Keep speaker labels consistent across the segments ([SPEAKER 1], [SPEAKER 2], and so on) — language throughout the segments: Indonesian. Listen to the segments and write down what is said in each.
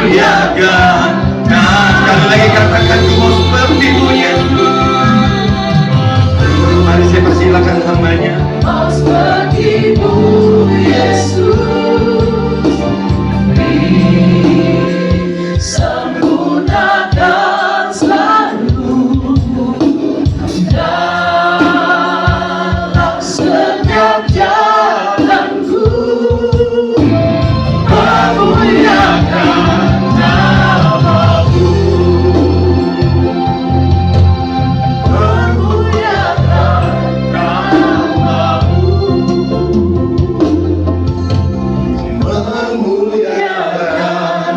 [SPEAKER 1] memuliakan. Nah, sekali lagi katakan cuma seperti itu Yesus. Mari saya persilakan hambanya.
[SPEAKER 2] Seperti-Mu Yesus, sempurnakan selalu dalam setiap jalanku, memuliakan nama-Mu, memuliakan nama-Mu, memuliakan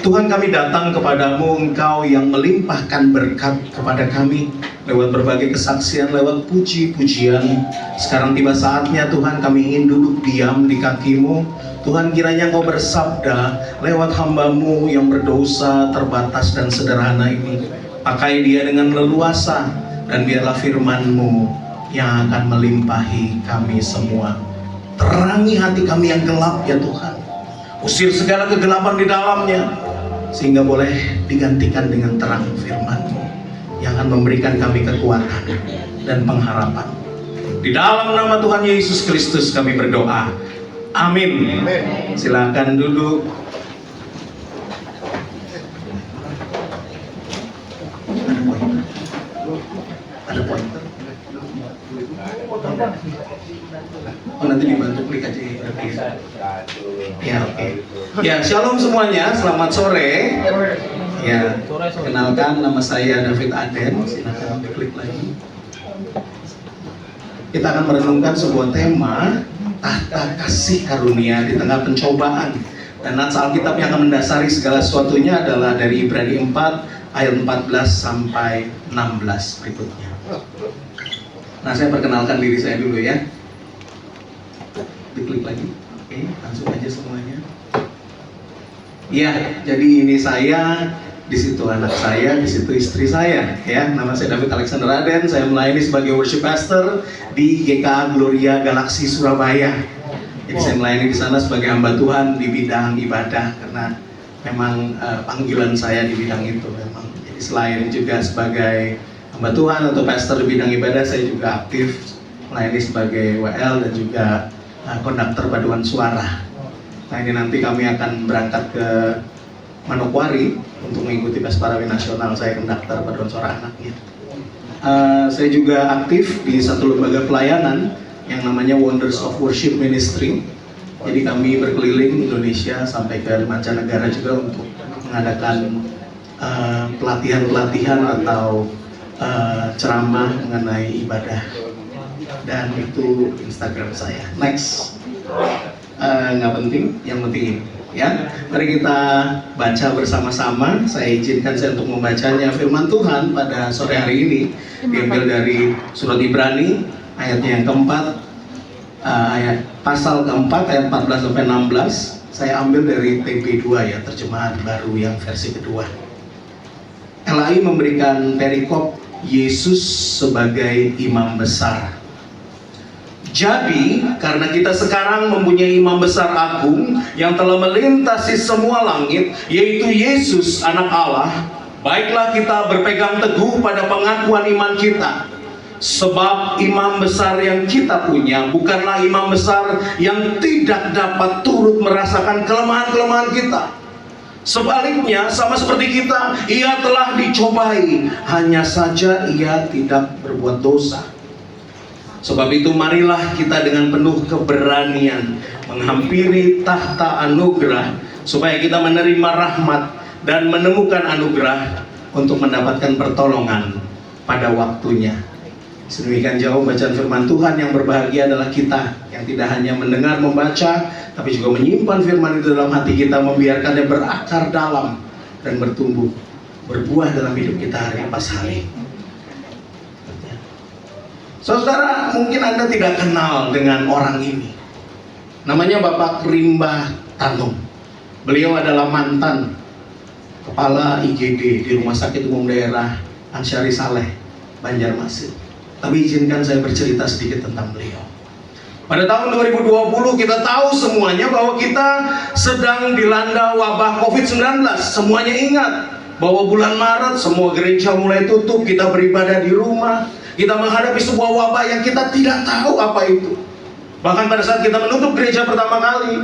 [SPEAKER 1] Tuhan, kami datang kepadamu, Engkau yang melimpahkan berkat kepada kami lewat berbagai kesaksian, lewat puji-pujian. Sekarang tiba saatnya Tuhan, kami ingin duduk diam di kaki-Mu. Tuhan, kiranya Engkau bersabda lewat hamba-Mu yang berdosa, terbatas dan sederhana ini. Pakai dia dengan leluasa, dan biarlah firman-Mu yang akan melimpahi kami semua. Terangi hati kami yang gelap ya Tuhan. Usir segala kegelapan di dalamnya, sehingga boleh digantikan dengan terang firman-Mu yang akan memberikan kami kekuatan dan pengharapan. Di dalam nama Tuhan Yesus Kristus kami berdoa. Amin. Silakan duduk. Ada pointer? Oh, nanti dibantu klik aja ya. Oke. Ya, shalom semuanya, selamat sore. Ya, kenalkan nama saya David Aden. Silakan klik lagi. Kita akan merenungkan sebuah tema, tahta kasih karunia di tengah pencobaan. Dan nats Alkitab yang akan mendasari segala sesuatunya adalah dari Ibrani 4 ayat 14 sampai 16 berikutnya. Nah, saya perkenalkan diri saya dulu ya. Diklik lagi. Oke, langsung aja semuanya. Ya, jadi ini saya, di situ anak saya, di situ istri saya. Ya, nama saya David Alexander Aden. Saya melayani sebagai worship pastor di GKA Gloria Galaxy Surabaya. Jadi saya melayani di sana sebagai hamba Tuhan di bidang ibadah karena memang panggilan saya di bidang itu memang. Jadi selain juga sebagai hamba Tuhan atau pastor di bidang ibadah, saya juga aktif melayani sebagai WL dan juga konduktor paduan suara. Nah, ini nanti kami akan berangkat ke Manokwari untuk mengikuti Pasparawi Nasional. Saya konduktor paduan suara anaknya. Saya juga aktif di satu lembaga pelayanan yang namanya Wonders of Worship Ministry. Jadi kami berkeliling Indonesia sampai ke mancanegara juga untuk mengadakan pelatihan-pelatihan atau ceramah mengenai ibadah. Dan itu Instagram saya. Next. Nggak penting, yang penting ini ya. Mari kita baca bersama-sama. Saya izinkan saya untuk membacanya firman Tuhan pada sore hari ini. Diambil dari surat Ibrani ayatnya yang keempat, ayat pasal keempat ayat 14 sampai 16. Saya ambil dari TB2 ya, terjemahan baru yang versi kedua. LAI memberikan perikop Yesus sebagai imam besar. Jadi, karena kita sekarang mempunyai imam besar agung yang telah melintasi semua langit, yaitu Yesus anak Allah, baiklah kita berpegang teguh pada pengakuan iman kita. Sebab imam besar yang kita punya bukanlah imam besar yang tidak dapat turut merasakan kelemahan-kelemahan kita. Sebaliknya, sama seperti kita, ia telah dicobai, hanya saja ia tidak berbuat dosa. Sebab itu marilah kita dengan penuh keberanian menghampiri tahta anugerah, supaya kita menerima rahmat dan menemukan anugerah untuk mendapatkan pertolongan pada waktunya. Sedemikian jauh bacaan firman Tuhan. Yang berbahagia adalah kita yang tidak hanya mendengar, membaca, tapi juga menyimpan firman itu dalam hati kita, membiarkannya berakar dalam dan bertumbuh, berbuah dalam hidup kita hari pas hari. Saudara, mungkin Anda tidak kenal dengan orang ini. Namanya Bapak Rimba Tanung. Beliau adalah mantan kepala IGD di Rumah Sakit Umum Daerah Ansyari Saleh, Banjarmasin. Tapi izinkan saya bercerita sedikit tentang beliau. Pada tahun 2020 kita tahu semuanya bahwa kita sedang dilanda wabah COVID-19. Semuanya ingat bahwa bulan Maret semua gereja mulai tutup, kita beribadah di rumah. Kita menghadapi sebuah wabah yang kita tidak tahu apa itu. Bahkan pada saat kita menutup gereja pertama kali,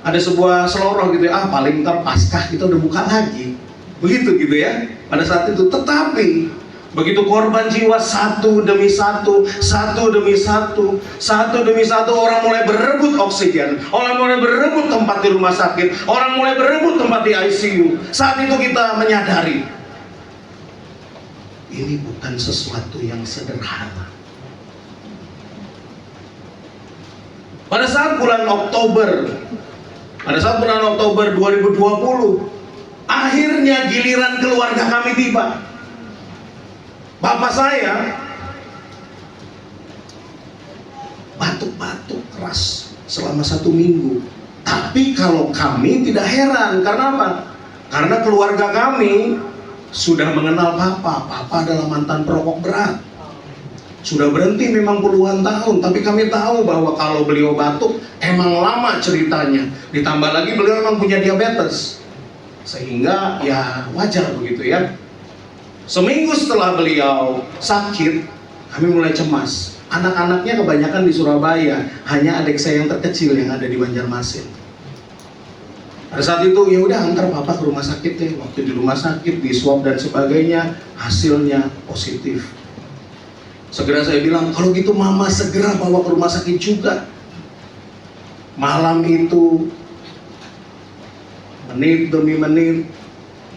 [SPEAKER 1] ada sebuah seloroh gitu ya, paling ntar Paskah kita udah buka lagi. Begitu gitu ya, pada saat itu. Tetapi begitu korban jiwa satu demi satu, satu demi satu, satu demi satu, orang mulai berebut oksigen, orang mulai berebut tempat di rumah sakit, orang mulai berebut tempat di ICU. Saat itu kita menyadari, ini bukan sesuatu yang sederhana. Pada saat bulan Oktober 2020, akhirnya giliran keluarga kami tiba. Bapak saya batuk-batuk keras selama 1 minggu. Tapi kalau kami tidak heran, karena apa? Karena keluarga kami sudah mengenal Papa. Papa adalah mantan perokok berat. Sudah berhenti memang puluhan tahun, tapi kami tahu bahwa kalau beliau batuk emang lama ceritanya. Ditambah lagi beliau memang punya diabetes, sehingga ya wajar begitu ya. Seminggu setelah beliau sakit, kami mulai cemas. Anak-anaknya kebanyakan di Surabaya, hanya adik saya yang terkecil yang ada di Banjarmasin. Pada saat itu ya udah antar Papa ke rumah sakit ya. Waktu di rumah sakit di swab dan sebagainya, hasilnya positif. Segera saya bilang, kalau gitu Mama segera bawa ke rumah sakit juga. Malam itu, menit demi menit,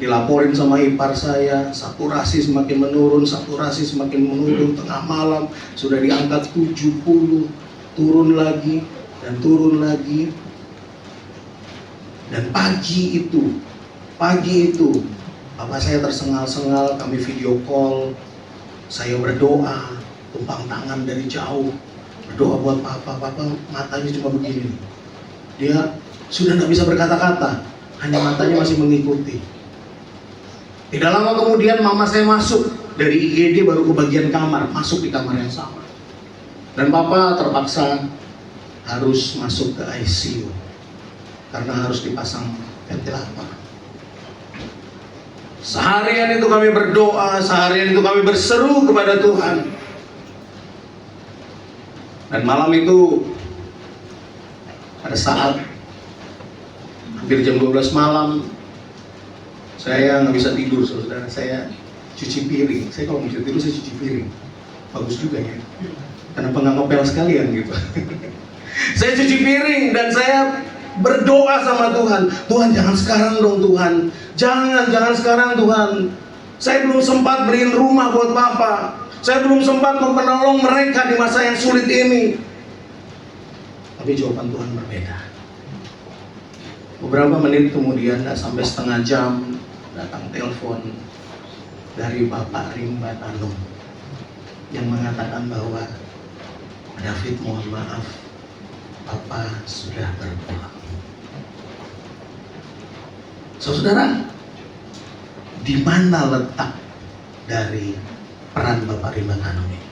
[SPEAKER 1] dilaporin sama ipar saya, saturasi semakin menurun, tengah malam sudah diangkat 70, turun lagi, dan turun lagi. Dan pagi itu, Bapak saya tersengal-sengal, kami video call, saya berdoa, tumpang tangan dari jauh, berdoa buat Papa matanya cuma begini. Dia sudah tidak bisa berkata-kata, hanya matanya masih mengikuti. Tidak lama kemudian Mama saya masuk dari IGD, baru ke bagian kamar, masuk di kamar yang sama. Dan Papa terpaksa harus masuk ke ICU karena harus dipasang ventilator. Seharian itu kami berdoa, seharian itu kami berseru kepada Tuhan. Dan malam itu, pada saat hampir jam 12 malam, saya nggak bisa tidur, saudara. Saya cuci piring. Saya kalau bisa tidur, saya cuci piring. Bagus juga ya. Kenapa nggak ngepel sekalian gitu? Saya cuci piring dan saya berdoa sama Tuhan. Tuhan, jangan sekarang dong Tuhan. Jangan sekarang Tuhan. Saya belum sempat beliin rumah buat Papa. Saya belum sempat menolong mereka di masa yang sulit ini. Tapi jawaban Tuhan berbeda. Beberapa menit kemudian, tidak sampai setengah jam, datang telepon dari Bapak Rimba Tanung yang mengatakan bahwa David, mohon maaf, Papa sudah berpulang. Saudara, di mana letak dari peran Bapak Rimba Tanung ini?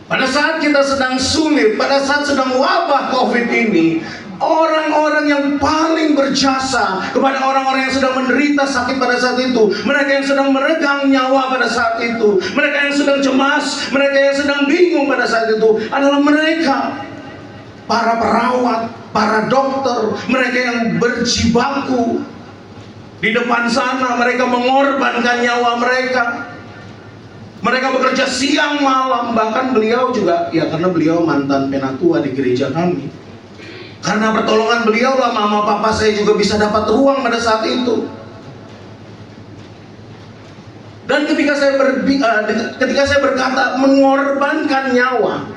[SPEAKER 1] Pada saat kita sedang sulit, pada saat sedang wabah COVID ini, orang-orang yang paling berjasa kepada orang-orang yang sedang menderita sakit pada saat itu, mereka yang sedang meregang nyawa pada saat itu, mereka yang sedang cemas, mereka yang sedang bingung pada saat itu, adalah mereka, para perawat, para dokter, mereka yang berjibaku di depan sana. Mereka mengorbankan nyawa mereka. Mereka bekerja siang malam. Bahkan beliau juga, ya karena beliau mantan penatua di gereja kami, karena pertolongan beliau lah mama papa saya juga bisa dapat ruang pada saat itu. Dan ketika saya berkata mengorbankan nyawa,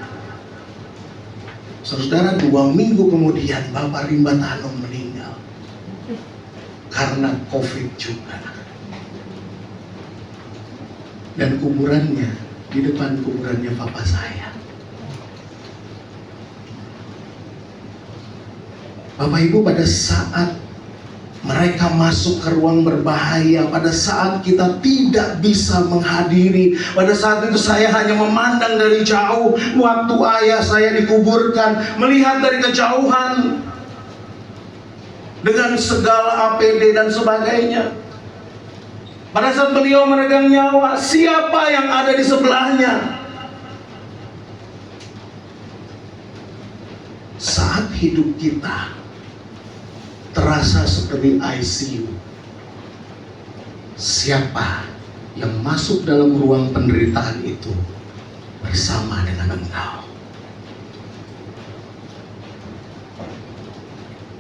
[SPEAKER 1] saudara, 2 minggu kemudian Bapak Rimba Tanung meninggal karena COVID juga. Dan kuburannya di depan kuburannya papa saya. Bapak Ibu, pada saat mereka masuk ke ruang berbahaya pada saat kita tidak bisa menghadiri. Pada saat itu saya hanya memandang dari jauh waktu ayah saya dikuburkan, melihat dari kejauhan dengan segala APD dan sebagainya. Pada saat beliau meregang nyawa, siapa yang ada di sebelahnya? Saat hidup kita terasa seperti ICU, siapa yang masuk dalam ruang penderitaan itu bersama dengan engkau?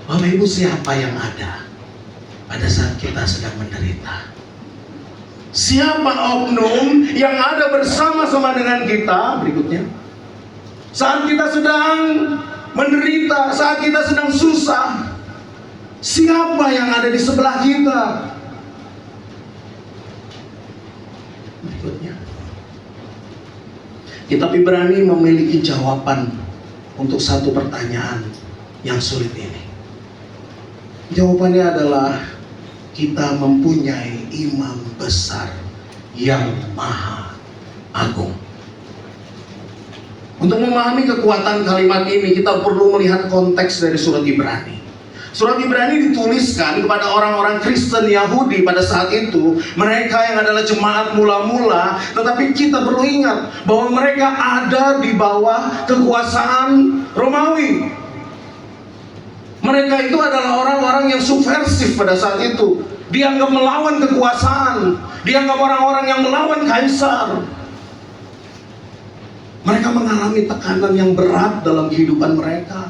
[SPEAKER 1] Bapak Ibu, siapa yang ada pada saat kita sedang menderita? Siapa oknum yang ada bersama-sama dengan kita? Berikutnya, saat kita sedang menderita, saat kita sedang susah, siapa yang ada di sebelah kita? Berikutnya, Kitab Ibrani memiliki jawaban untuk satu pertanyaan yang sulit ini. Jawabannya adalah kita mempunyai imam besar yang maha agung. Untuk memahami kekuatan kalimat ini, kita perlu melihat konteks dari surat Ibrani. Surat Ibrani dituliskan kepada orang-orang Kristen Yahudi pada saat itu. Mereka yang adalah jemaat mula-mula. Tetapi kita perlu ingat bahwa mereka ada di bawah kekuasaan Romawi. Mereka itu adalah orang-orang yang subversif pada saat itu. Dianggap melawan kekuasaan. Dianggap orang-orang yang melawan kaisar. Mereka mengalami tekanan yang berat dalam kehidupan mereka.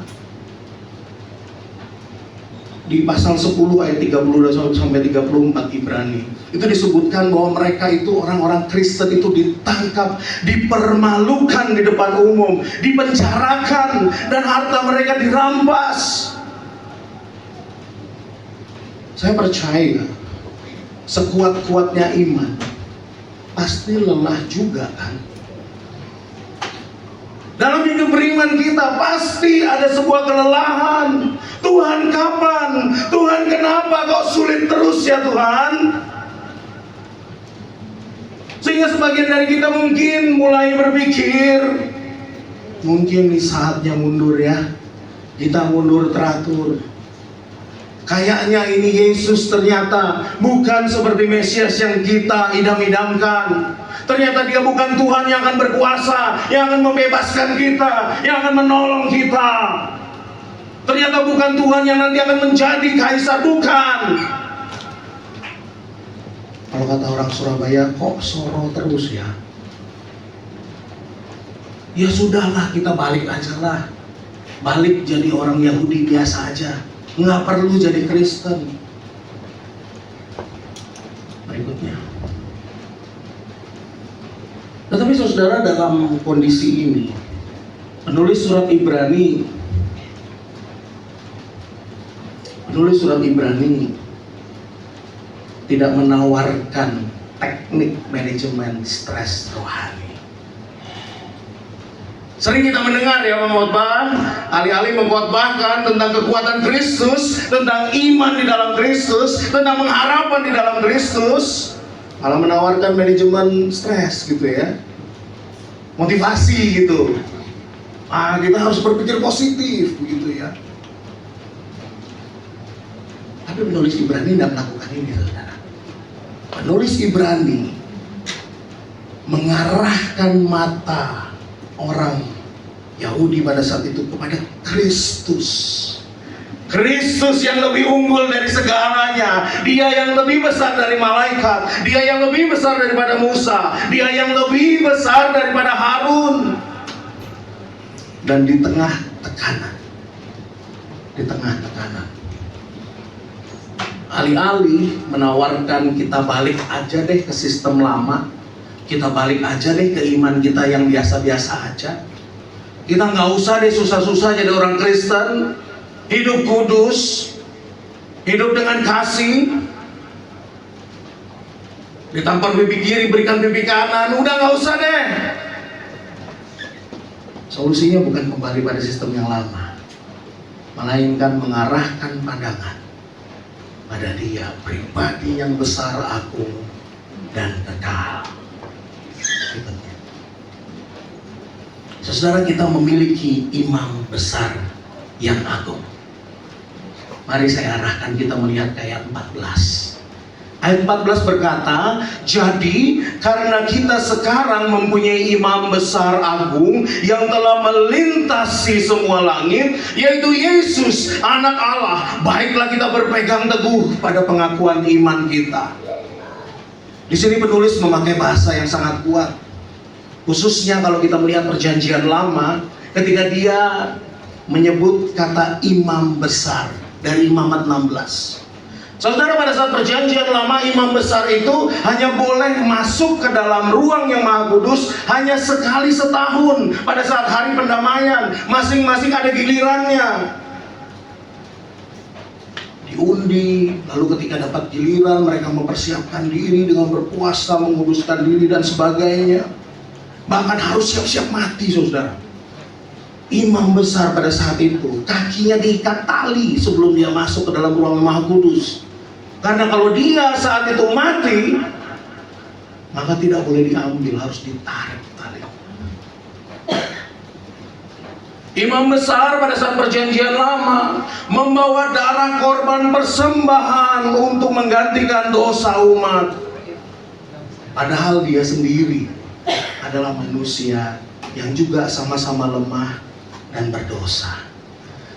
[SPEAKER 1] Di pasal 10 ayat 32 sampai 34 Ibrani, itu disebutkan bahwa mereka itu orang-orang Kristen itu ditangkap, dipermalukan di depan umum, dipenjarakan, dan harta mereka dirampas. Saya percaya sekuat-kuatnya iman pasti lelah juga kan. Dalam hidup beriman kita pasti ada sebuah kelelahan. Tuhan kapan? Tuhan kenapa kok sulit terus ya Tuhan? Sehingga sebagian dari kita mungkin mulai berpikir, mungkin ini saatnya mundur ya. Kita mundur teratur. Kayaknya ini Yesus ternyata bukan seperti Mesias yang kita idam-idamkan. Ternyata dia bukan Tuhan yang akan berkuasa, yang akan membebaskan kita, yang akan menolong kita. Ternyata bukan Tuhan yang nanti akan menjadi kaisar, bukan. Kalau kata orang Surabaya, kok soro terus ya? Ya sudahlah, kita balik aja lah. Balik jadi orang Yahudi biasa aja. Nggak perlu jadi Kristen. Berikutnya. Tetapi saudara, dalam kondisi ini, penulis surat Ibrani tidak menawarkan teknik manajemen stres rohani. Sering kita mendengar ya pengkhotbah, alih-alih mengkhotbahkan tentang kekuatan Kristus, tentang iman di dalam Kristus, tentang pengharapan di dalam Kristus, malah menawarkan manajemen stres gitu ya, motivasi gitu. Kita harus berpikir positif begitu ya. Tapi penulis Ibrani tidak melakukan ini, saudara. Penulis Ibrani mengarahkan mata orang Yahudi pada saat itu kepada Kristus. Kristus yang lebih unggul dari segalanya. Dia yang lebih besar dari malaikat. Dia yang lebih besar daripada Musa. Dia yang lebih besar daripada Harun. Dan di tengah tekanan, alih-alih menawarkan kita balik aja deh ke sistem lama, kita balik aja deh ke iman kita yang biasa-biasa aja, kita nggak usah deh susah-susah jadi orang Kristen, hidup kudus, hidup dengan kasih, ditampar pipi kiri berikan pipi kanan, udah nggak usah deh. Solusinya bukan kembali pada sistem yang lama, melainkan mengarahkan pandangan pada Dia, pribadi yang besar, agung, dan kekal. Saudara, kita memiliki imam besar yang agung. Mari saya arahkan kita melihat ayat 14. Ayat 14 berkata, jadi karena kita sekarang mempunyai imam besar agung yang telah melintasi semua langit, yaitu Yesus anak Allah, baiklah kita berpegang teguh pada pengakuan iman kita. Di sini penulis memakai bahasa yang sangat kuat, khususnya kalau kita melihat perjanjian lama, ketika dia menyebut kata imam besar dari Imamat 16. Saudara, pada saat perjanjian lama, imam besar itu hanya boleh masuk ke dalam ruang yang maha kudus hanya sekali setahun. Pada saat hari pendamaian, masing-masing ada gilirannya. Diundi, lalu ketika dapat giliran, mereka mempersiapkan diri dengan berpuasa, menguduskan diri dan sebagainya. Bahkan harus siap-siap mati, saudara. Imam besar pada saat itu, kakinya diikat tali sebelum dia masuk ke dalam ruang yang maha kudus. Karena kalau dia saat itu mati, maka tidak boleh diambil, harus ditarik tali. Imam besar pada saat perjanjian lama membawa darah korban persembahan untuk menggantikan dosa umat. Padahal dia sendiri adalah manusia yang juga sama-sama lemah dan berdosa.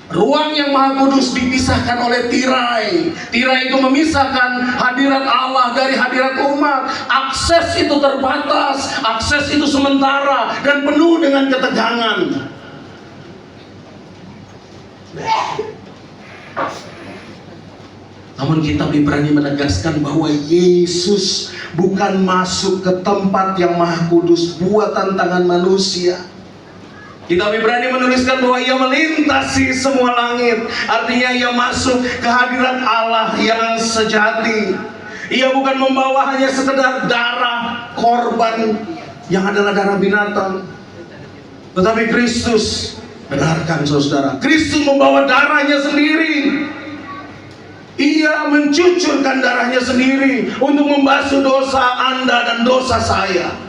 [SPEAKER 1] Ruang yang maha kudus dipisahkan oleh tirai. Tirai itu memisahkan hadirat Allah dari hadirat umat. Akses itu terbatas, akses itu sementara dan penuh dengan ketegangan. Namun kitab Ibrani menegaskan bahwa Yesus bukan masuk ke tempat yang maha kudus buatan tangan manusia. Kitab Ibrani menuliskan bahwa ia melintasi semua langit. Artinya ia masuk ke hadirat Allah yang sejati. Ia bukan membawa hanya sekedar darah korban yang adalah darah binatang, tetapi Kristus, dengarkan saudara, Kristus membawa darahnya sendiri. Ia mencucurkan darahnya sendiri untuk membasuh dosa Anda dan dosa saya.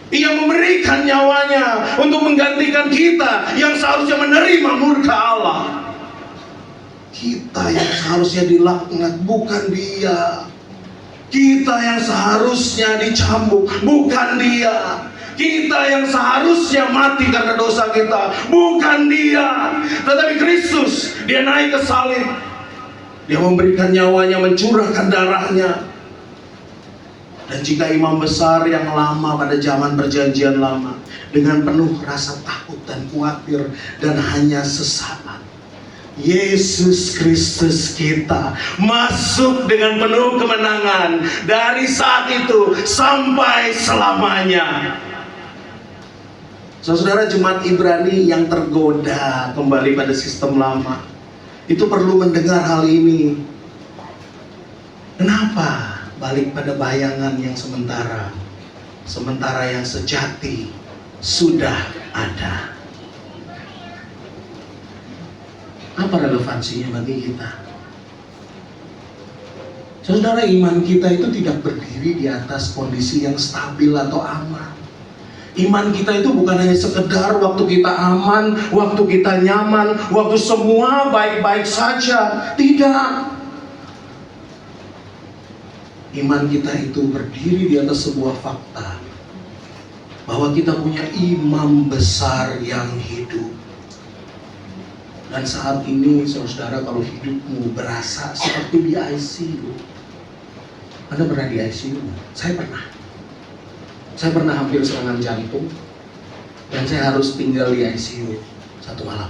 [SPEAKER 1] Ia memberikan nyawanya untuk menggantikan kita yang seharusnya menerima murka Allah. Kita yang seharusnya dilaknat, bukan dia. Kita yang seharusnya dicambuk, bukan dia. Kita yang seharusnya mati karena dosa kita, bukan dia. Tetapi Kristus, dia naik ke salib. Dia memberikan nyawanya, mencurahkan darahnya. Dan jika imam besar yang lama pada zaman perjanjian lama dengan penuh rasa takut dan khawatir dan hanya sesaat, Yesus Kristus kita masuk dengan penuh kemenangan dari saat itu sampai selamanya. Saudara, jemaat Ibrani yang tergoda kembali pada sistem lama itu perlu mendengar hal ini. Kenapa balik pada bayangan yang sementara, sementara yang sejati sudah ada? Apa relevansinya bagi kita? Saudara, iman kita itu tidak berdiri di atas kondisi yang stabil atau aman. Iman kita itu bukan hanya sekedar waktu kita aman, waktu kita nyaman, waktu semua baik-baik saja. Tidak. Iman kita itu berdiri di atas sebuah fakta bahwa kita punya imam besar yang hidup. Dan saat ini, saudara, kalau hidupmu berasa seperti di ICU. Anda pernah di ICU? Saya pernah. Saya pernah hampir serangan jantung dan saya harus tinggal di ICU 1 malam.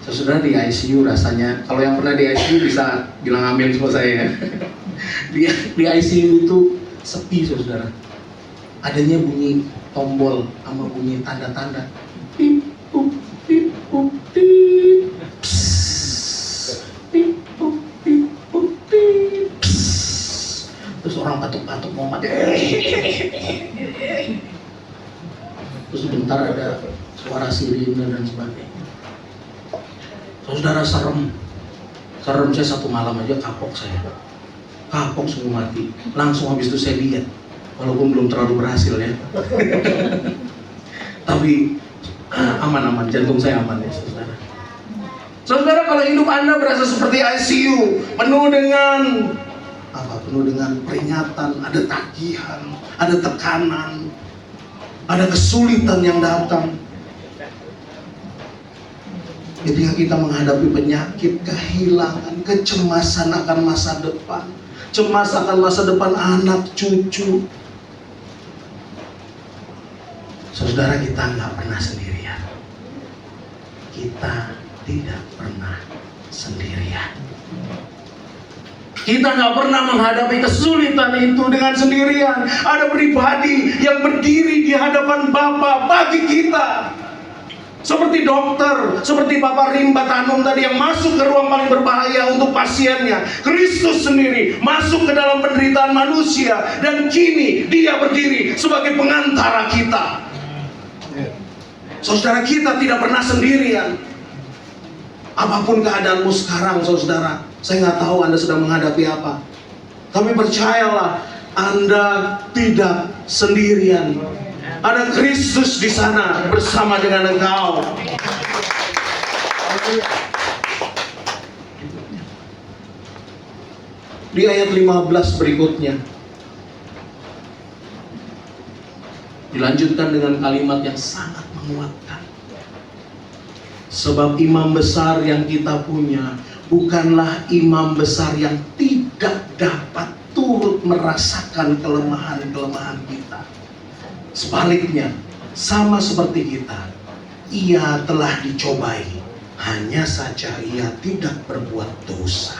[SPEAKER 1] Saudara, di ICU rasanya, kalau yang pernah di ICU bisa bilang amin sama saya ya. Di ICU itu sepi, saudara. Adanya bunyi tombol sama bunyi tanda-tanda. Pip, pup, pip, pup, pip. Psss. Pip, pup, pip, pup, pip. Psss. Terus orang batuk-batuk mau mati. Terus sebentar ada suara sirine dan sebagainya. Saudara, serem. Serem saya, satu malam aja kapok saya. Kapok semua mati. Langsung habis itu saya lihat. Walaupun belum terlalu berhasil ya. Tapi aman-aman, jantung saya aman ya saudara. Saudara, kalau hidup Anda berasa seperti ICU, penuh dengan penuh dengan peringatan, ada tagihan, ada tekanan, ada kesulitan yang datang. Ketika kita menghadapi penyakit, kehilangan, kecemasan akan masa depan, cemas akan masa depan anak cucu. Saudara, kita nggak pernah sendirian. Kita tidak pernah sendirian. Kita nggak pernah menghadapi kesulitan itu dengan sendirian. Ada pribadi yang berdiri di hadapan Bapa bagi kita. Seperti dokter, seperti Bapak Rimba Tanum tadi yang masuk ke ruang paling berbahaya untuk pasiennya. Kristus sendiri masuk ke dalam penderitaan manusia dan kini dia berdiri sebagai pengantara kita. Saudara, kita tidak pernah sendirian. Apapun keadaanmu sekarang, saudara, saya nggak tahu Anda sedang menghadapi apa. Tapi percayalah, Anda tidak sendirian. Ada Kristus di sana bersama dengan engkau. Di ayat 15 berikutnya dilanjutkan dengan kalimat yang sangat menguatkan. Sebab imam besar yang kita punya bukanlah imam besar yang tidak dapat turut merasakan kelemahan-kelemahan kita. Sebaliknya, sama seperti kita, ia telah dicobai, hanya saja ia tidak berbuat dosa.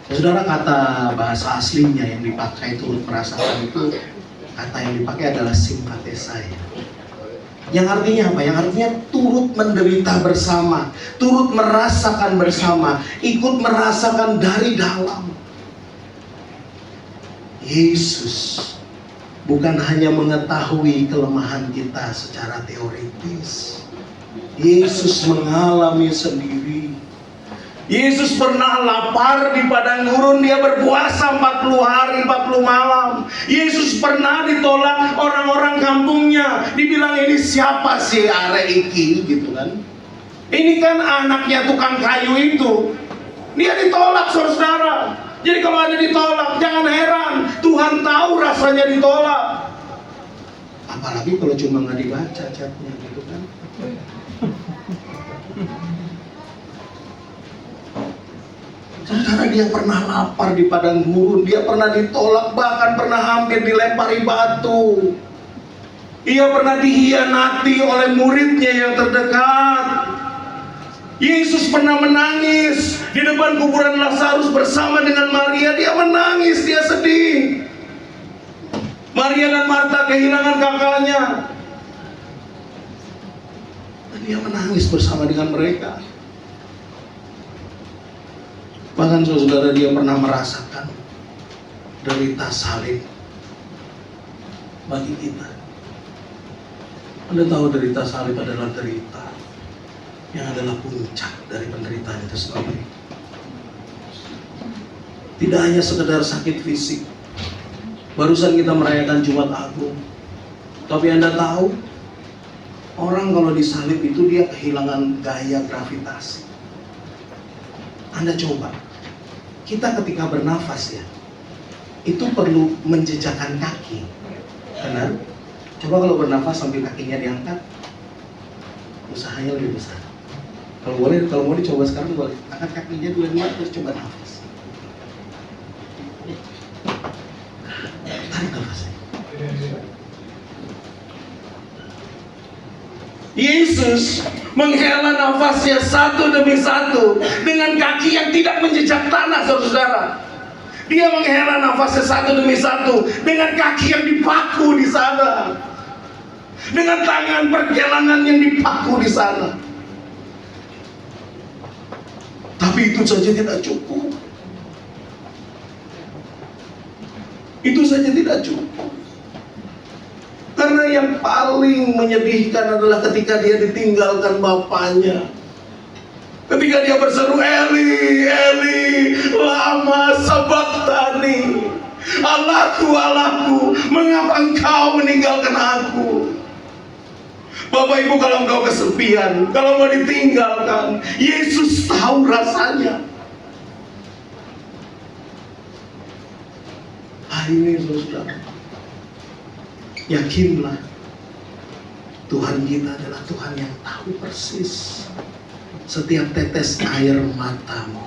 [SPEAKER 1] Saudara, kata bahasa aslinya yang dipakai turut merasakan itu, kata yang dipakai adalah simpathesai. Yang artinya apa? Yang artinya turut menderita bersama, turut merasakan bersama, ikut merasakan dari dalam. Yesus bukan hanya mengetahui kelemahan kita secara teoritis. Yesus mengalami sendiri. Yesus pernah lapar di padang gurun, dia berpuasa 40 hari 40 malam. Yesus pernah ditolak orang-orang kampungnya, dibilang ini siapa sih are iki gitu kan. Ini kan anaknya tukang kayu itu. Dia ditolak, saudara. Jadi kalau ada ditolak, jangan heran. Tuhan tahu rasanya ditolak. Apalagi kalau cuma nggak dibaca chatnya gitu kan. Saudara, dia pernah lapar di padang gurun, dia pernah ditolak, bahkan pernah hampir dilempari batu. Ia pernah dihianati oleh muridnya yang terdekat. Yesus pernah menangis di depan kuburan Lazarus bersama dengan Maria. Dia menangis, dia sedih. Maria dan Marta kehilangan kakaknya, dan dia menangis bersama dengan mereka. Bahkan saudara, dia pernah merasakan derita salib bagi kita. Anda tahu derita salib adalah derita yang adalah puncak dari penderitaan itu sendiri. Tidak hanya sekedar sakit fisik. Barusan kita merayakan Jumat Agung, tapi Anda tahu, orang kalau disalib itu dia kehilangan gaya gravitasi. Anda coba, kita ketika bernafas ya, itu perlu menjejakkan kaki, benar? Coba kalau bernafas sambil kakinya diangkat, usahanya lebih besar. Kalau mau dicoba sekarang, boleh angkat kakinya dulu terus coba nafas. Tarik nafasnya. Yesus menghela nafasnya satu demi satu dengan kaki yang tidak menjejak tanah, saudara. Dia menghela nafasnya satu demi satu dengan kaki yang dipaku di sana, dengan tangan pergelangan yang dipaku di sana. Tapi itu saja tidak cukup. Itu saja tidak cukup. Karena yang paling menyedihkan adalah ketika dia ditinggalkan bapaknya. Ketika dia berseru, Eli, Eli, lama sabachthani. Allahku, Allahku, mengapa engkau meninggalkan aku? Bapak Ibu, kalau engkau kesepian, kalau mau ditinggalkan, Yesus tahu rasanya. Hari ini saudara, yakinlah Tuhan kita adalah Tuhan yang tahu persis setiap tetes air matamu.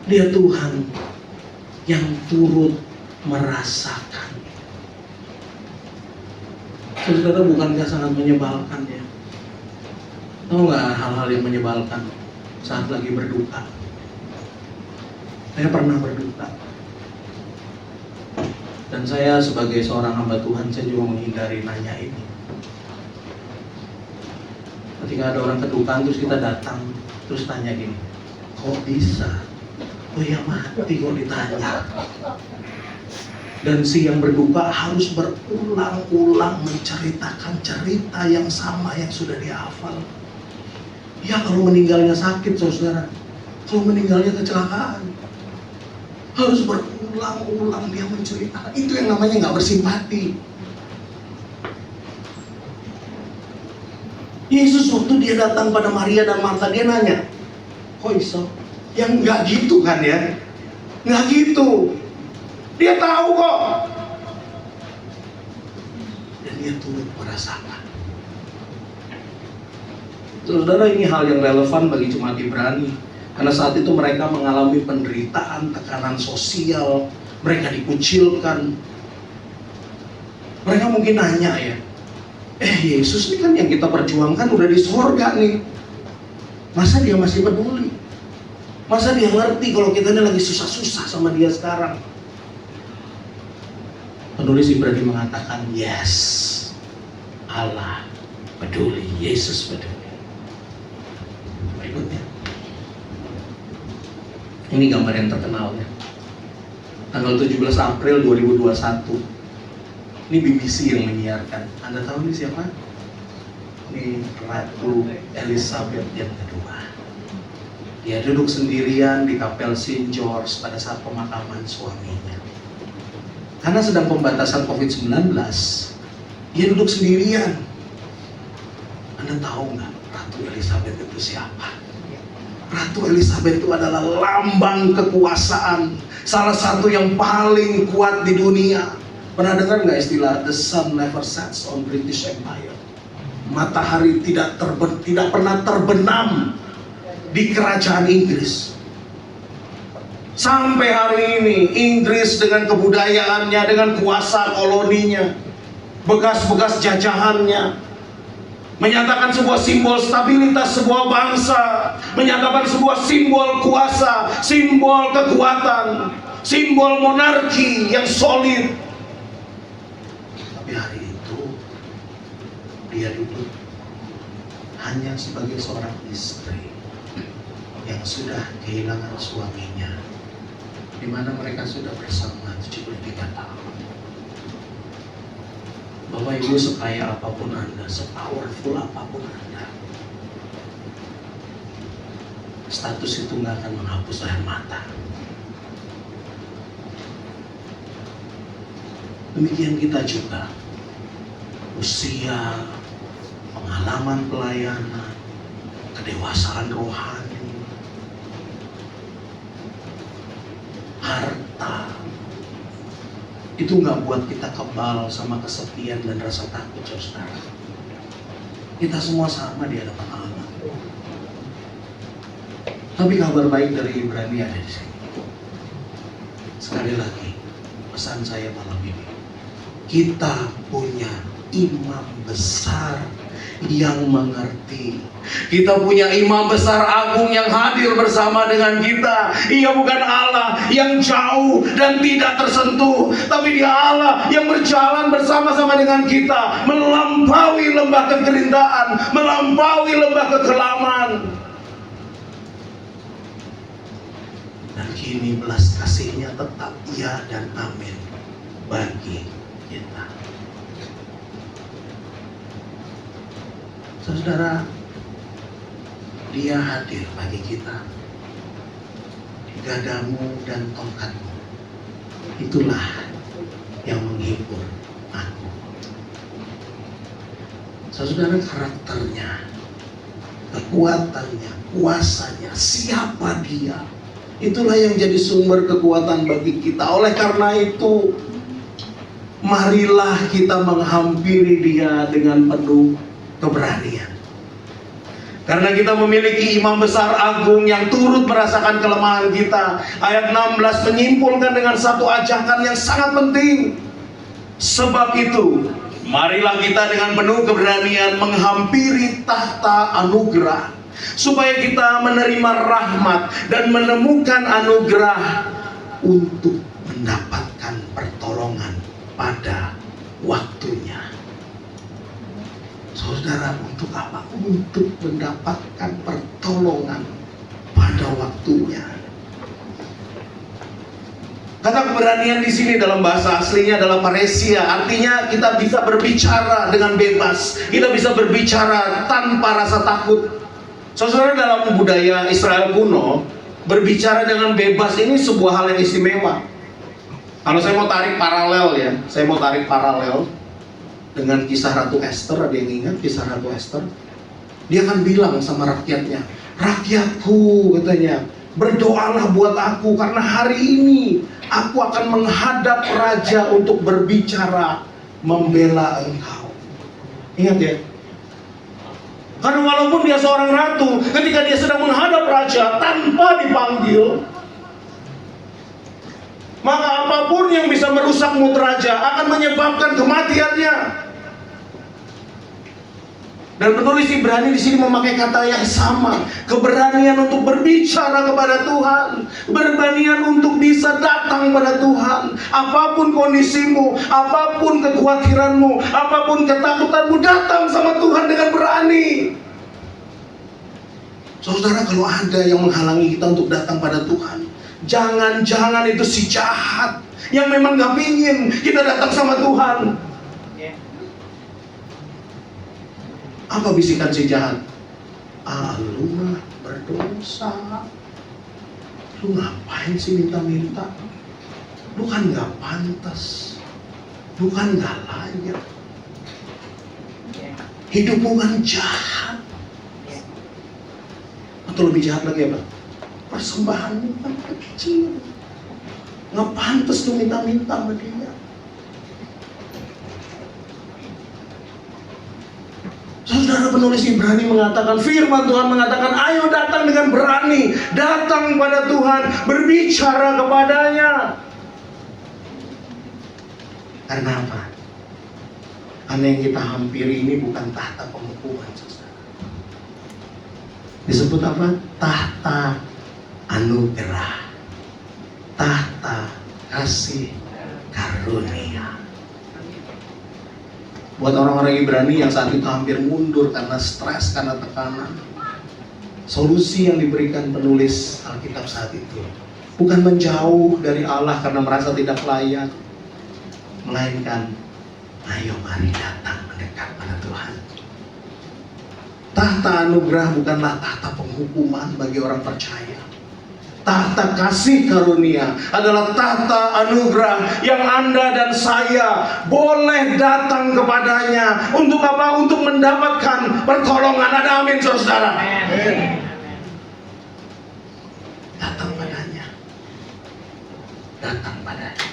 [SPEAKER 1] Dia Tuhan yang turut merasakan. Saudara, bukankah sangat menyebalkan ya? Tahu nggak hal-hal yang menyebalkan saat lagi berduka? Saya pernah berduka. Dan saya sebagai seorang hamba Tuhan, saya juga menghindari nanya ini. Ketika ada orang kedukaan, terus kita datang, terus tanya gini, kok bisa? Oh ya mati kok ditanya. Dan si yang berduka harus berulang-ulang menceritakan cerita yang sama yang sudah dihafal. Ya kalau meninggalnya sakit saudara, kalau meninggalnya kecelakaan, harus berulang-ulang dia menceritakan. Itu yang namanya nggak bersimpati. Yesus waktu dia datang pada Maria dan Marta, dia nanya, kok iso? Yang nggak gitu kan ya? Nggak gitu. Dia tahu kok. Dan dia turut merasakan. Saudara, ini hal yang relevan bagi jemaat Ibrani. Karena saat itu mereka mengalami penderitaan, tekanan sosial, mereka dikucilkan. Mereka mungkin nanya ya, Yesus ini kan yang kita perjuangkan udah di surga nih. Masa dia masih peduli? Masa dia ngerti kalau kita ini lagi susah-susah sama dia sekarang? Penulis Ibrani mengatakan, yes, Allah peduli, Yesus peduli. Berikutnya, ini gambar yang terkenal ya. Tanggal 17 April 2021, ini BBC yang menyiarkan. Anda tahu ini siapa? Ini Ratu Elizabeth yang kedua. Dia duduk sendirian di kapel St. George pada saat pemakaman suaminya. Karena sedang pembatasan COVID-19, dia duduk sendirian. Anda tahu nggak Ratu Elizabeth itu siapa? Ratu Elizabeth itu adalah lambang kekuasaan, salah satu yang paling kuat di dunia. Pernah dengar nggak istilah the sun never sets on British Empire? Matahari tidak pernah terbenam di kerajaan Inggris. Sampai hari ini Inggris dengan kebudayaannya, dengan kuasa koloninya, bekas-bekas jajahannya, menyatakan sebuah simbol stabilitas sebuah bangsa, menyatakan sebuah simbol kuasa, simbol kekuatan, simbol monarki yang solid. Tapi hari itu dia duduk hanya sebagai seorang istri yang sudah kehilangan suaminya, di mana mereka sudah bersama 73 tahun. Bapak Ibu, sekaya apapun Anda, sepowerful apapun Anda, status itu nggak akan menghapus air mata. Demikian kita juga, usia, pengalaman pelayanan, kedewasaan rohani, harta, itu nggak buat kita kebal sama kesepian dan rasa takut, saudara. Kita semua sama di hadapan Allah. Tapi kabar baik dari Ibrani ada di sini. Sekali lagi, pesan saya malam ini, kita punya imam besar yang mengerti. Kita punya imam besar agung yang hadir bersama dengan kita. Ia bukan Allah yang jauh dan tidak tersentuh, tapi Dia Allah yang berjalan bersama-sama dengan kita, melampaui lembah kegerintaan, melampaui lembah kekelaman. Dan kini belas kasih-Nya tetap ya dan amin bagi kita. Saudara, Dia hadir bagi kita. Gadamu dan tongkatmu, itulah yang menghibur aku. Saudara, karakternya, kekuatannya, kuasanya, siapa dia, itulah yang jadi sumber kekuatan bagi kita. Oleh karena itu, marilah kita menghampiri Dia dengan penuh keberanian. Karena kita memiliki imam besar agung yang turut merasakan kelemahan kita. Ayat 16 menyimpulkan dengan satu ajakan yang sangat penting. Sebab itu, marilah kita dengan penuh keberanian menghampiri tahta anugerah, supaya kita menerima rahmat dan menemukan anugerah untuk mendapatkan pertolongan pada waktunya. Saudara, untuk apa? Untuk mendapatkan pertolongan pada waktunya. Kata keberanian di sini dalam bahasa aslinya adalah paresia, artinya kita bisa berbicara dengan bebas, kita bisa berbicara tanpa rasa takut. Saudara, dalam budaya Israel kuno, berbicara dengan bebas ini sebuah hal yang istimewa. Kalau saya mau tarik paralel dengan kisah Ratu Esther, ada yang ingat kisah Ratu Esther? Dia kan bilang sama rakyatnya, rakyatku, katanya, berdoalah buat aku, karena hari ini aku akan menghadap raja untuk berbicara membela engkau. Ingat ya? Karena walaupun dia seorang ratu, ketika dia sedang menghadap raja tanpa dipanggil, maka apapun yang bisa merusak mood raja akan menyebabkan kematiannya. Dan penulis Ibrani di sini memakai kata yang sama, keberanian untuk berbicara kepada Tuhan, keberanian untuk bisa datang pada Tuhan. Apapun kondisimu, apapun kekhawatiranmu, apapun ketakutanmu, datang sama Tuhan dengan berani. Saudara, kalau ada yang menghalangi kita untuk datang pada Tuhan, jangan-jangan itu si jahat yang memang gak pingin kita datang sama Tuhan. Apa bisikan si jahat? Lu mah berdosa. Lu ngapain sih minta-minta? Lu kan gak pantas. Lu kan gak layak. Hidupmu kan jahat. Atau lebih jahat lagi apa? Persembahanmu kan kecil. Gak pantas lu minta-minta sama dia. Saudara, penulis Ibrani mengatakan, firman Tuhan mengatakan, ayo datang dengan berani, datang pada Tuhan, berbicara kepadanya. Karena apa? Karena yang kita hampiri ini bukan tahta penghukuman, saudara. Disebut apa? Tahta anugerah, tahta kasih karunia. Buat orang-orang Ibrani yang saat itu hampir mundur karena stres, karena tekanan, solusi yang diberikan penulis Alkitab saat itu bukan menjauh dari Allah karena merasa tidak layak, melainkan ayo mari datang mendekat pada Tuhan. Tahta anugerah bukanlah tahta penghukuman bagi orang percaya. Tahta kasih karunia adalah tahta anugerah yang Anda dan saya boleh datang kepadanya. Untuk apa? Untuk mendapatkan pertolongan. Ada amin, saudara? Amin. Datang padanya. Datang padanya.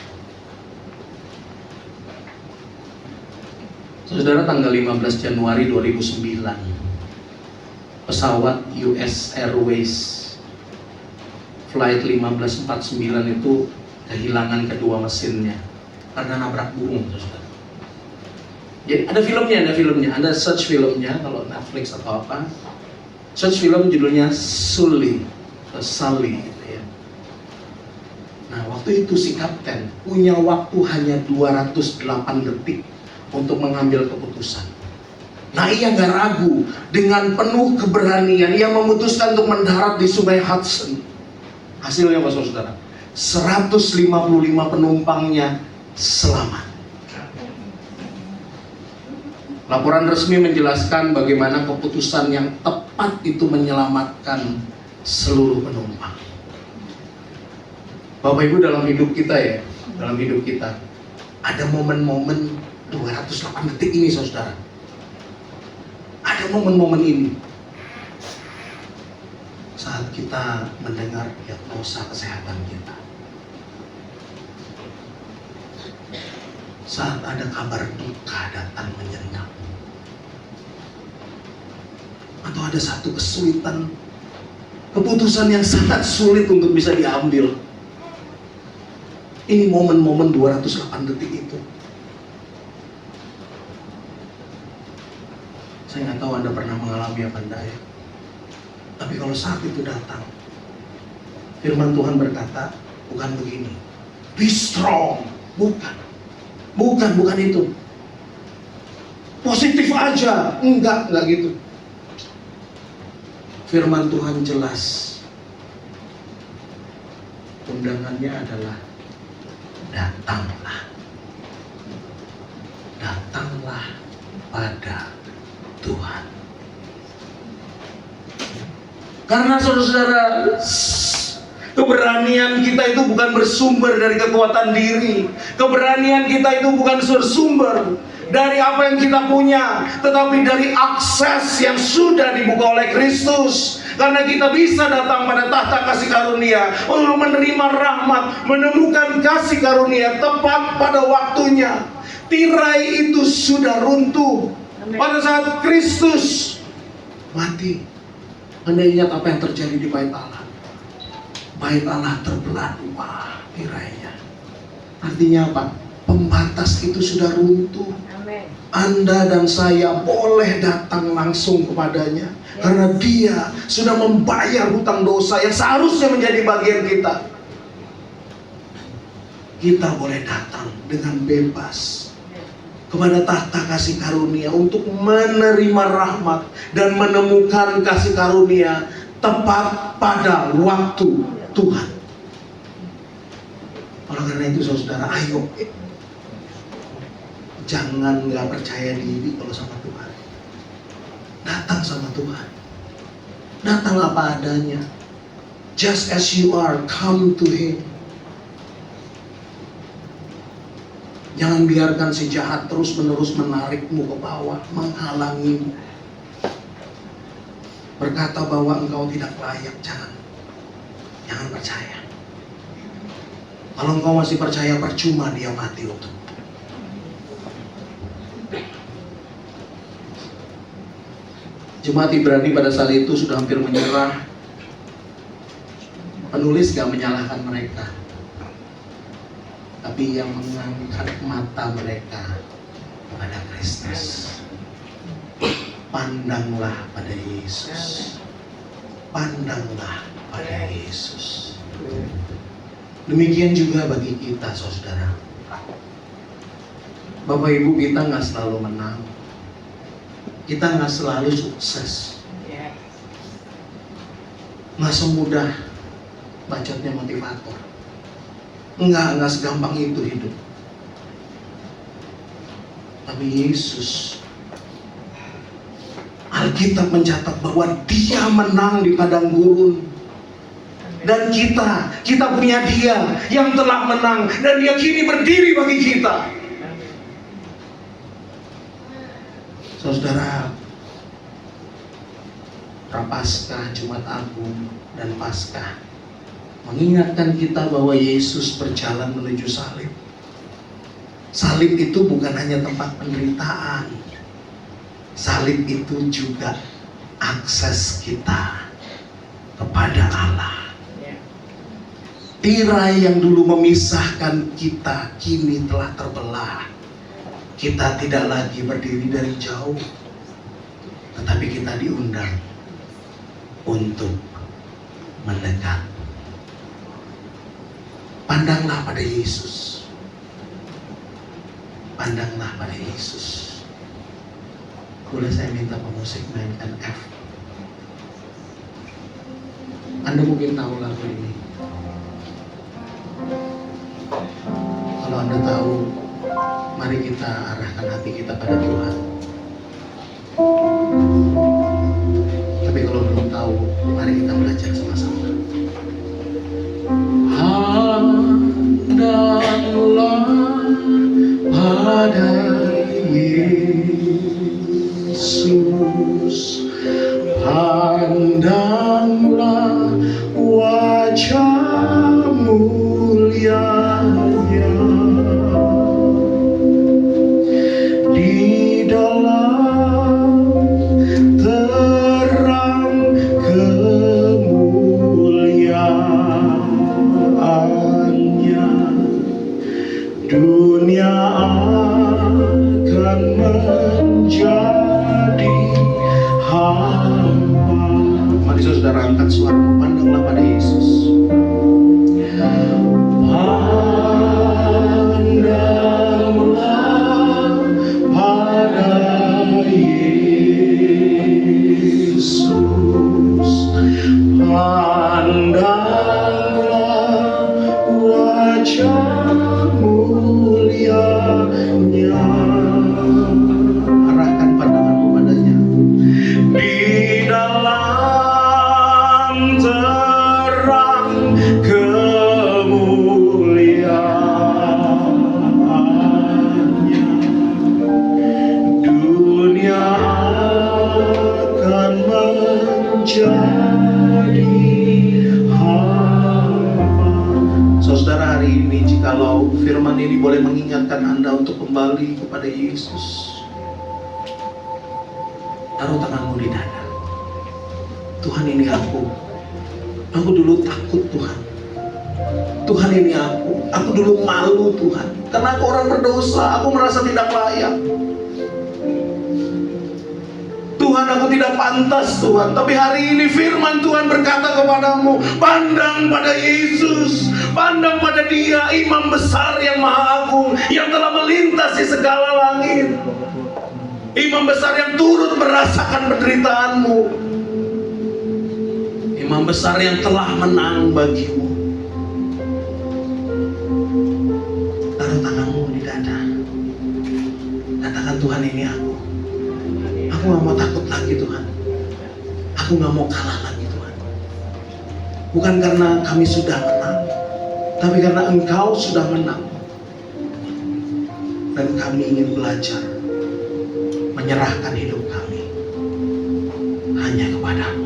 [SPEAKER 1] Saudara, tanggal 15 Januari 2009, pesawat US Airways Flight 1549 itu kehilangan kedua mesinnya karena nabrak burung, saudara. Jadi ada filmnya, ada search filmnya kalau Netflix atau apa. Search film judulnya Sully, gitu ya. Nah, waktu itu si kapten punya waktu hanya 208 detik untuk mengambil keputusan. Nah, ia gak ragu, dengan penuh keberanian ia memutuskan untuk mendarat di Sungai Hudson. Hasilnya apa, saudara? 155 penumpangnya selamat. Laporan resmi menjelaskan bagaimana keputusan yang tepat cepat itu menyelamatkan seluruh penumpang. Bapak Ibu, dalam hidup kita ya, dalam hidup kita ada momen-momen 208 detik ini, saudara. Ada momen-momen ini saat kita mendengar diagnosa kesehatan kita, saat ada kabar duka datang menyengat, atau ada satu kesulitan, keputusan yang sangat sulit untuk bisa diambil. Ini momen-momen 208 detik itu. Saya nggak tahu Anda pernah mengalami apa enggak ya. Tapi kalau saat itu datang, firman Tuhan berkata, bukan begini, be strong. Bukan itu. Positif aja, enggak gitu. Firman Tuhan jelas. Undangannya adalah datanglah pada Tuhan. Karena saudara-saudara, keberanian kita itu bukan bersumber dari kekuatan diri. Keberanian kita itu bukan bersumber dari apa yang kita punya, tetapi dari akses yang sudah dibuka oleh Kristus. Karena kita bisa datang pada tahta kasih karunia untuk menerima rahmat, menemukan kasih karunia tepat pada waktunya. Tirai itu sudah runtuh pada saat Kristus mati. Anda ingat apa yang terjadi di bait Allah? Bait Allah terbelah dua tirainya. Artinya apa? Pembatas itu sudah runtuh. Anda dan saya boleh datang langsung kepadanya, karena Dia sudah membayar hutang dosa yang seharusnya menjadi bagian kita. Kita boleh datang dengan bebas kepada tahta kasih karunia untuk menerima rahmat dan menemukan kasih karunia tepat pada waktu Tuhan. Oleh karena itu saudara, ayo, jangan gak percaya diri kalau sama Tuhan. Datang sama Tuhan. Datang apa adanya. Just as you are, come to Him. Jangan biarkan si jahat terus-menerus menarikmu ke bawah, menghalangimu, berkata bahwa engkau tidak layak. Jangan percaya. Kalau engkau masih percaya, percuma Dia mati untukmu. Jemaat Ibrani pada saat itu sudah hampir menyerah. Penulis gak menyalahkan mereka, tapi yang mengangkat mata mereka kepada Kristus. Pandanglah pada Yesus. Pandanglah pada Yesus. Demikian juga bagi kita, saudara. Bapak Ibu, kita gak selalu menang. Kita nggak selalu sukses. Nggak semudah bacotnya motivator. Nggak segampang itu hidup. Tapi Yesus, Alkitab mencatat bahwa Dia menang di padang gurun. Dan kita punya Dia yang telah menang, dan Dia kini berdiri bagi kita. Saudara, Prapaskah, Jumat Agung, dan Paskah mengingatkan kita bahwa Yesus berjalan menuju salib. Salib itu bukan hanya tempat penderitaan. Salib itu juga akses kita kepada Allah. Tirai yang dulu memisahkan kita kini telah terbelah. Kita tidak lagi berdiri dari jauh, tetapi kita diundang untuk mendekat. Pandanglah pada Yesus. Pandanglah pada Yesus. Boleh saya minta pemusik mainkan F? Anda mungkin tahu lagu ini. Kalau Anda tahu, mari kita arahkan hati kita pada Tuhan. Tapi kalau menjadi hamba. Mari saudara angkat suara, pandanglah pada Yesus. Pandanglah pada Yesus. Pandanglah wajah mulianya. Arahkan pandanganmu padanya. Di dalam terang kemuliaannya, dunia akan menjadi hamba. Saudara, hari ini jikalau firman ini boleh mengingatkan Anda untuk kembali kepada Yesus, taruh tanganmu di dada. Tuhan, ini aku dulu takut Tuhan. Tuhan, ini aku dulu malu Tuhan. Karena aku orang berdosa, aku merasa tidak layak. Tuhan, aku tidak pantas Tuhan. Tapi hari ini firman Tuhan berkata kepadamu, pandang pada Yesus, pandang pada Dia, Imam besar yang maha agung, yang telah melintasi segala langit. Imam besar yang turut merasakan penderitaanmu. Imam besar yang telah menang bagimu. Taruh tanganmu di dada. Katakan, Tuhan, ini aku. Aku gak mau takut lagi Tuhan. Aku gak mau kalah lagi Tuhan. Bukan karena kami sudah menang, tapi karena Engkau sudah menang. Dan kami ingin belajar menyerahkan hidup kami hanya kepadamu.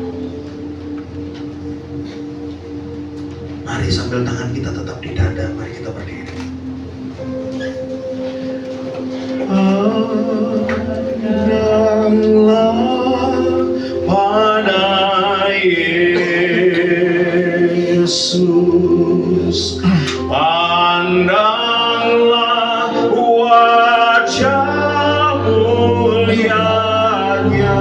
[SPEAKER 1] Mari sambil tangan kita tetap di dada, mari kita berdiri. Pandanglah pada Yesus, pandanglah wajah mulianya.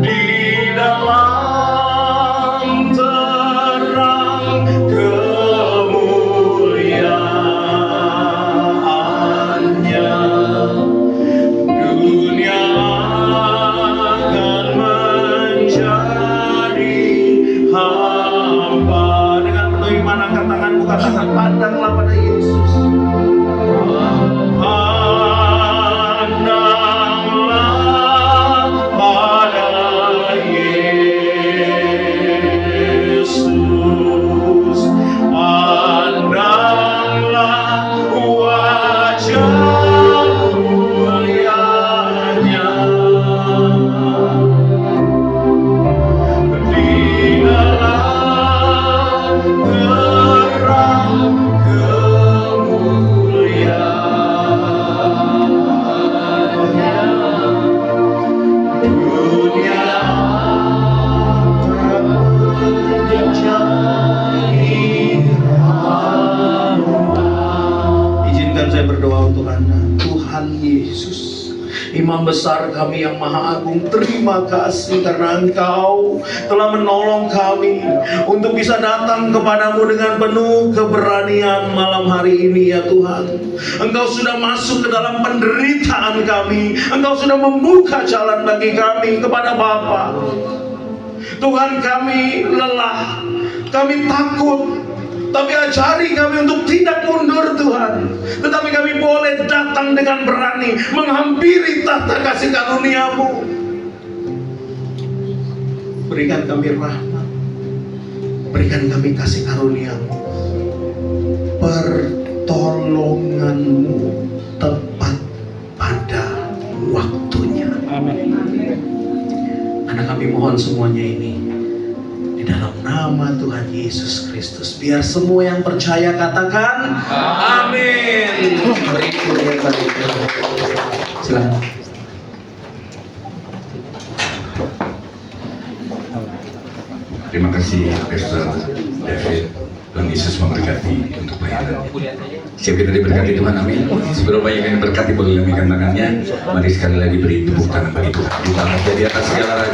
[SPEAKER 1] Di dalam terang kemuliaannya, dunia akan menjadi hamba. Dengan penuh iman angkat tanganmu, katakan, pandanglah pada Yesus. Pandanglah pada Yesus, pandanglah wajah mulianya. Di dalam terang kemuliaannya, dunia akan menjadi hamba. Izinkan saya berdoa untuk Anda. Tuhan Yesus, Imam besar kami yang maha agung, terima kasih karena Engkau telah menolong kami untuk bisa datang kepadamu dengan penuh keberanian malam hari ini ya Tuhan. Engkau sudah masuk ke dalam penderitaan kami. Engkau sudah membuka jalan bagi kami kepada Bapa. Tuhan, kami lelah, kami takut, tapi ajari kami untuk tidak mundur Tuhan. Tetapi kami boleh datang dengan berani menghampiri tahta kasih karunia-Mu. Berikan kami rahmat, berikan kami kasih karunia-Mu. Pertolongan-Mu tepat pada waktunya.
[SPEAKER 2] Amin.
[SPEAKER 1] Karena kami mohon semuanya ini di dalam nama Tuhan Yesus Kristus. Biar semua yang percaya katakan amin. Silakan.
[SPEAKER 3] Terima kasih Pastor David Tuhan Yesus memberkati untuk pelayanan. Siap kita diberkati Tuhan, amin. Sebelum banyak yang diberkati, boleh lambaikan tangannya. Mari sekali lagi beri tepuk tangan bagi Tuhan. Di atas segala raja.